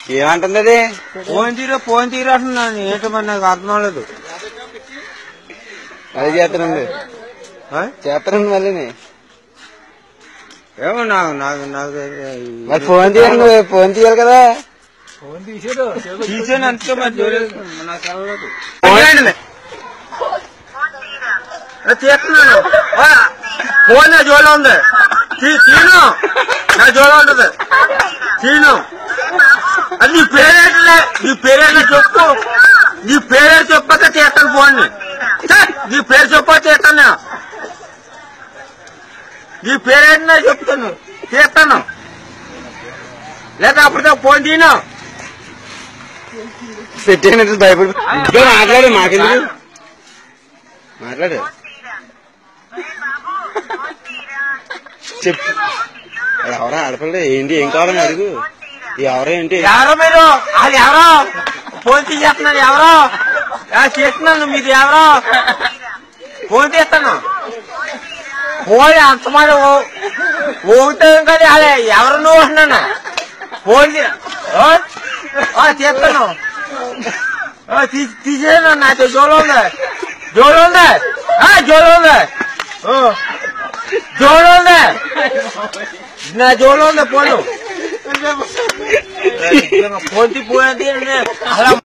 ఏమంటుంది అది? ఫోన్ తీరంటున్నాను. ఏంటమని నాకు అర్థం అవ్వలేదు. అది చేస్తానండి చేస్తానండి మళ్ళీ ఏమో నాకు నాకు నాకు మరి ఫోన్ తీయాలి, ఫోన్ తీయాలి కదా. తీసాను అంతే. మరి నాకు తెలవలేదు. తీస్తున్నాను. ఫోన్ నా జోలో ఉంది. తీను నా జోలో ఉంటుంది. తీను. అది నీ పేరేట్లే. నీ పేరేట్లే చెప్పు. నీ పేరే చెప్పక తీస్తాను ఫోన్. నీ పేరు చెప్పక తీస్తాను. నీ పేరేంటో చెప్తాను. తీస్తాను. లేదా అప్పటితో ఫోన్ తీను. పెట్టేనట్టు భయపడి మాట్లాడు. మాకెందుకు మాట్లాడు. చెప్పు. ఎవరా ఆడపిల్ల? ఏంటి, ఏం కావాలని అడుగు. ఎవరో ఏంటి? ఎవరో మీరు? అది ఎవరో ఫోన్ తీసేస్తున్నారు. ఎవరో చేస్తున్నాను. మీరు ఎవరో ఫోన్ తీస్తాను. ఫోన్ అంత మాట ఊగుతాం కదా. అదే ఎవరు నువ్వు అంటున్నాను. ఫోన్ తీస్తాను. తీసేను. నాతో జోలో ఉంది. జోలో ఉంది. జోలో ఉంది. జోలో ఉంది. నా జోలో ఉంది ఫోన్. ఫోన్ తీపోయింది అలా.